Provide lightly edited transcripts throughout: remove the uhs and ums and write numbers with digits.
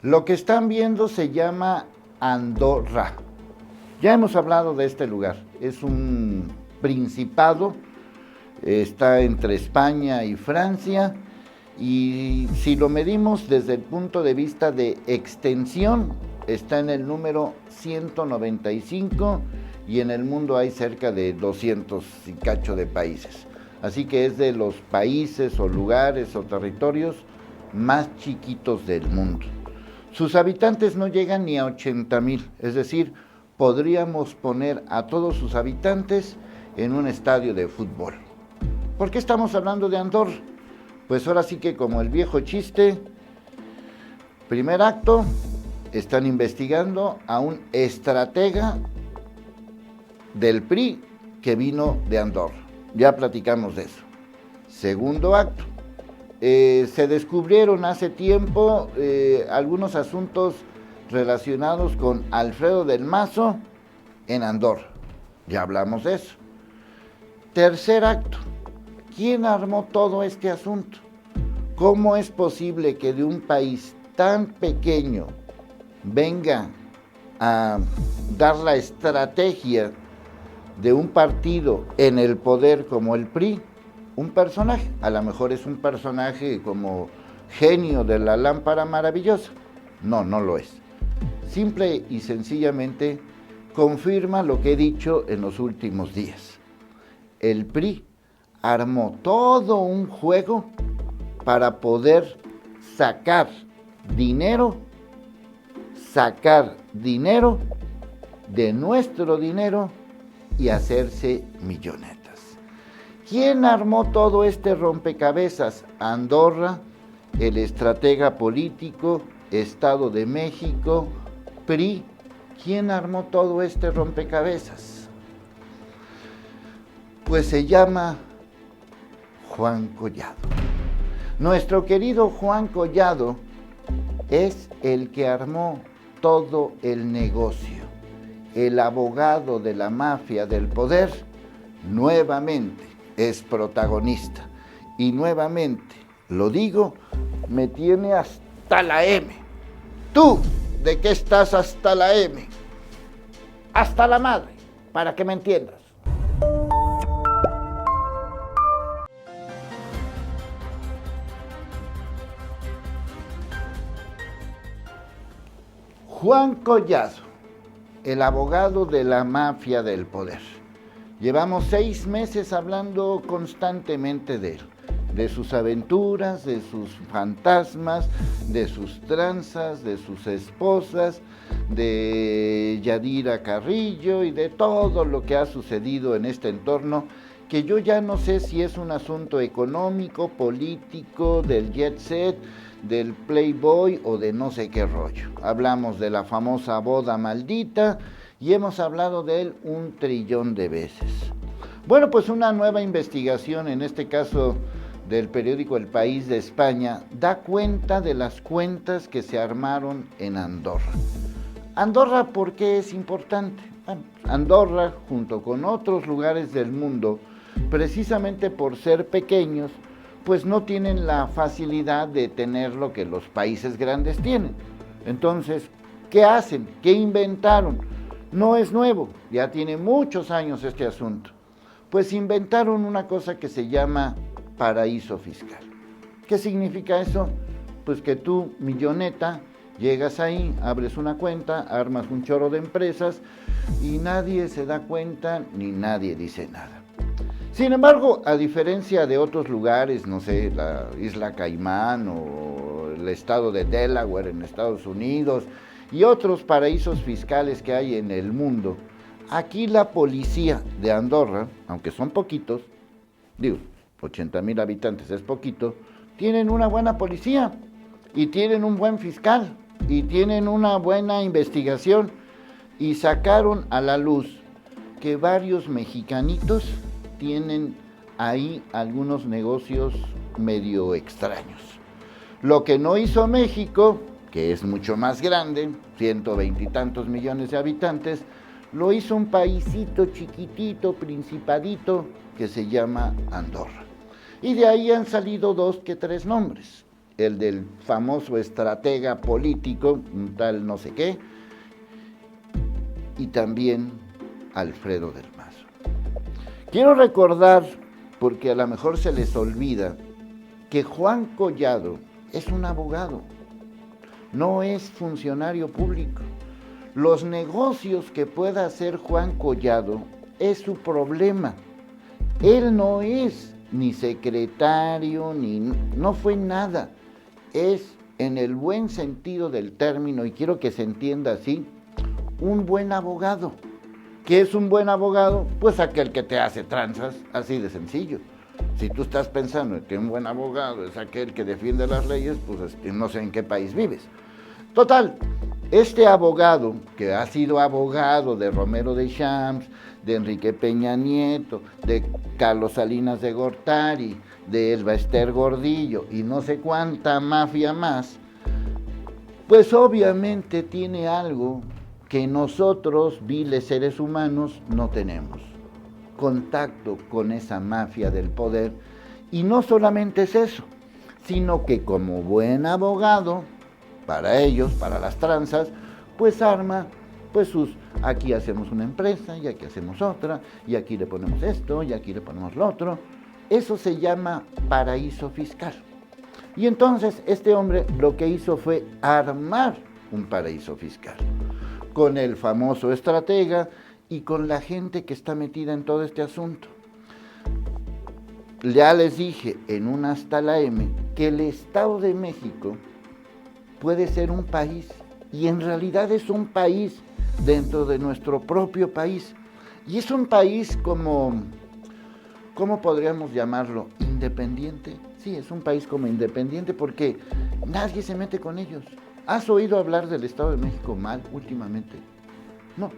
Lo que están viendo se llama Andorra. Ya hemos hablado de este lugar. Es un principado, está entre España y Francia, y si lo medimos desde el punto de vista de extensión, está en el número 195 y en el mundo hay cerca de 200 y cacho de países. Así que es de los países o lugares o territorios más chiquitos del mundo. Sus habitantes no llegan ni a 80,000, es decir, podríamos poner a todos sus habitantes en un estadio de fútbol. ¿Por qué estamos hablando de Andorra? Pues ahora sí que como el viejo chiste, primer acto, están investigando a un estratega del PRI que vino de Andorra. Ya platicamos de eso. Segundo acto, se descubrieron hace tiempo algunos asuntos relacionados con Alfredo del Mazo en Andorra. Ya hablamos de eso. Tercer acto, ¿quién armó todo este asunto? ¿Cómo es posible que de un país tan pequeño venga a dar la estrategia de un partido en el poder como el PRI? Un personaje, a lo mejor es un personaje como genio de la lámpara maravillosa. No, no lo es. Simple y sencillamente confirma lo que he dicho en los últimos días. El PRI armó todo un juego para poder sacar dinero de nuestro dinero y hacerse millonetas. ¿Quién armó todo este rompecabezas? Andorra, el estratega político, Estado de México, PRI. ¿Quién armó todo este rompecabezas? Pues se llama Juan Collado. Nuestro querido Juan Collado es el que armó todo el negocio. El abogado de la mafia del poder nuevamente es protagonista. Y nuevamente, lo digo, me tiene hasta la M. ¿Tú de qué estás hasta la M? Hasta la madre, para que me entiendas. Juan Collado, el abogado de la mafia del poder. Llevamos 6 meses hablando constantemente de él, de sus aventuras, de sus fantasmas, de sus tranzas, de sus esposas, de Yadira Carrillo y de todo lo que ha sucedido en este entorno, que yo ya no sé si es un asunto económico, político, del jet set, del Playboy o de no sé qué rollo. Hablamos de la famosa boda maldita y hemos hablado de él 1.000.000.000 de veces. Bueno, pues una nueva investigación, en este caso del periódico El País de España, da cuenta de las cuentas que se armaron en Andorra. Andorra, ¿por qué es importante? Bueno, Andorra, junto con otros lugares del mundo, precisamente por ser pequeños, pues no tienen la facilidad de tener lo que los países grandes tienen. Entonces, ¿qué hacen? ¿Qué inventaron? No es nuevo, ya tiene muchos años este asunto. Pues inventaron una cosa que se llama paraíso fiscal. ¿Qué significa eso? Pues que tú, milloneta, llegas ahí, abres una cuenta, armas un chorro de empresas y nadie se da cuenta ni nadie dice nada. Sin embargo, a diferencia de otros lugares, no sé, la isla Caimán o el estado de Delaware en Estados Unidos y otros paraísos fiscales que hay en el mundo, aquí la policía de Andorra, aunque son poquitos, digo, 80,000 habitantes es poquito, tienen una buena policía y tienen un buen fiscal y tienen una buena investigación y sacaron a la luz que varios mexicanitos tienen ahí algunos negocios medio extraños. Lo que no hizo México, que es mucho más grande, 120 y tantos millones de habitantes, lo hizo un paísito chiquitito, principadito, que se llama Andorra. Y de ahí han salido 2 que 3 nombres. el del famoso estratega político, un tal no sé qué, y también Alfredo del Mazo. Quiero recordar, porque a lo mejor se les olvida, que Juan Collado es un abogado, no es funcionario público. Los negocios que pueda hacer Juan Collado es su problema. Él no es ni secretario, no fue nada. Es, en el buen sentido del término, y quiero que se entienda así, un buen abogado. ¿Qué es un buen abogado? Pues aquel que te hace tranzas, así de sencillo. Si tú estás pensando que un buen abogado es aquel que defiende las leyes, pues no sé en qué país vives. Total, este abogado, que ha sido abogado de Romero de Champs, de Enrique Peña Nieto, de Carlos Salinas de Gortari, de Elba Ester Gordillo y no sé cuánta mafia más, pues obviamente tiene algo que nosotros, viles seres humanos, no tenemos: contacto con esa mafia del poder. Y no solamente es eso, sino que como buen abogado, para ellos, para las tranzas, pues arma, pues aquí hacemos una empresa, y aquí hacemos otra, y aquí le ponemos esto, y aquí le ponemos lo otro. Eso se llama paraíso fiscal. Y entonces este hombre lo que hizo fue armar un paraíso fiscal, con el famoso estratega y con la gente que está metida en todo este asunto. Ya les dije en un Hasta la M que el Estado de México puede ser un país, y en realidad es un país dentro de nuestro propio país. Y es un país como, ¿cómo podríamos llamarlo? Independiente. Sí, es un país como independiente porque nadie se mete con ellos. ¿Has oído hablar del Estado de México mal últimamente? No.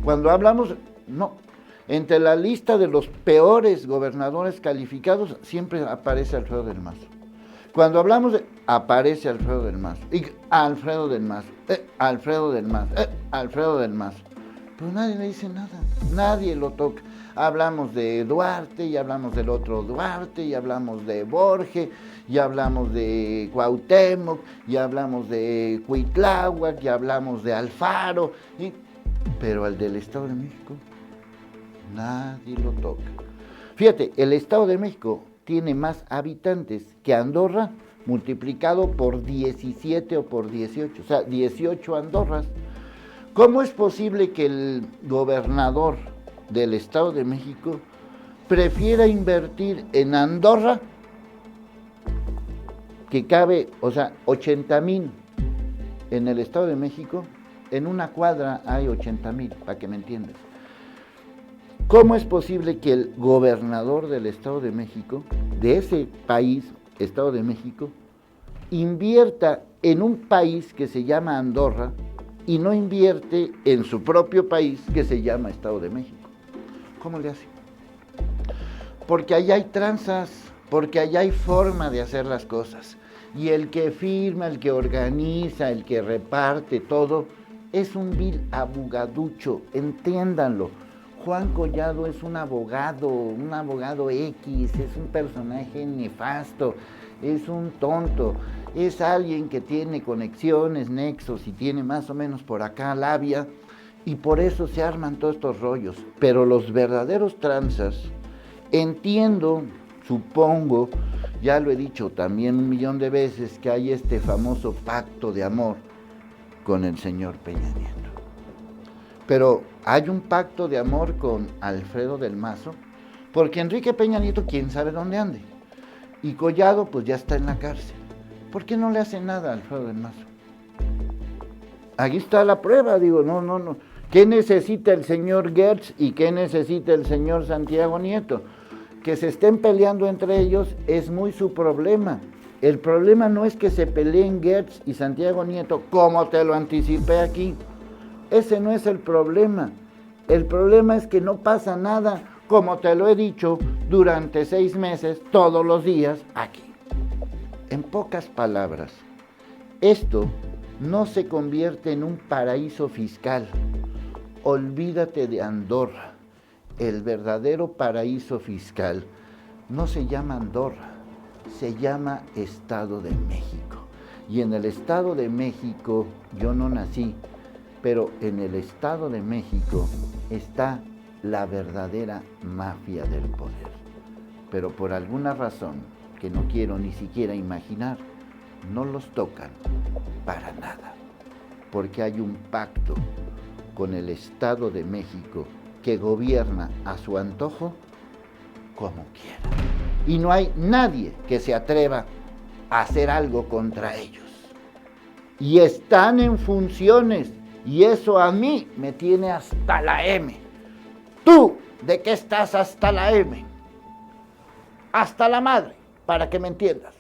Cuando hablamos, no. Entre la lista de los peores gobernadores calificados siempre aparece Alfredo del Mazo. Cuando hablamos aparece Alfredo del Mazo. Y Alfredo del Mazo, Alfredo del Mazo, Alfredo del Mazo. Pero nadie le dice nada, nadie lo toca. Hablamos de Duarte, y hablamos del otro Duarte, y hablamos de Borges, y hablamos de Cuauhtémoc, y hablamos de Cuitláhuac, y hablamos de Alfaro, pero al del Estado de México nadie lo toca. Fíjate, el Estado de México tiene más habitantes que Andorra, multiplicado por 17 o por 18, o sea, 18 Andorras. ¿Cómo es posible que el gobernador del Estado de México prefiera invertir en Andorra, que cabe, o sea, 80,000 en el Estado de México? En una cuadra hay 80,000, para que me entiendas. ¿Cómo es posible que el gobernador del Estado de México, de ese país, Estado de México, invierta en un país que se llama Andorra y no invierte en su propio país que se llama Estado de México? ¿Cómo le hace? Porque allá hay tranzas, porque allá hay forma de hacer las cosas. Y el que firma, el que organiza, el que reparte todo, es un vil abogaducho, entiéndanlo. Juan Collado es un abogado X, es un personaje nefasto, es un tonto, es alguien que tiene conexiones, nexos y tiene más o menos por acá labia, y por eso se arman todos estos rollos. Pero los verdaderos tranzas, entiendo, supongo, ya lo he dicho también 1,000,000 de veces, que hay este famoso pacto de amor con el señor Peña Nieto. Pero hay un pacto de amor con Alfredo del Mazo, porque Enrique Peña Nieto quién sabe dónde ande, y Collado pues ya está en la cárcel. ¿Por qué no le hace nada a Alfredo del Mazo? Aquí está la prueba, digo, no. ¿Qué necesita el señor Gertz y qué necesita el señor Santiago Nieto? Que se estén peleando entre ellos es muy su problema. El problema no es que se peleen Gertz y Santiago Nieto, como te lo anticipé aquí. Ese no es el problema. El problema es que no pasa nada, como te lo he dicho, durante 6 meses, todos los días, aquí. En pocas palabras, esto no se convierte en un paraíso fiscal. Olvídate de Andorra. El verdadero paraíso fiscal no se llama Andorra, se llama Estado de México. Y en el Estado de México, yo no nací, pero en el Estado de México está la verdadera mafia del poder. Pero por alguna razón que no quiero ni siquiera imaginar, no los tocan para nada. Porque hay un pacto con el Estado de México que gobierna a su antojo como quiera. Y no hay nadie que se atreva a hacer algo contra ellos. Y están en funciones, y eso a mí me tiene hasta la M. ¿Tú de qué estás hasta la M? Hasta la madre, para que me entiendas.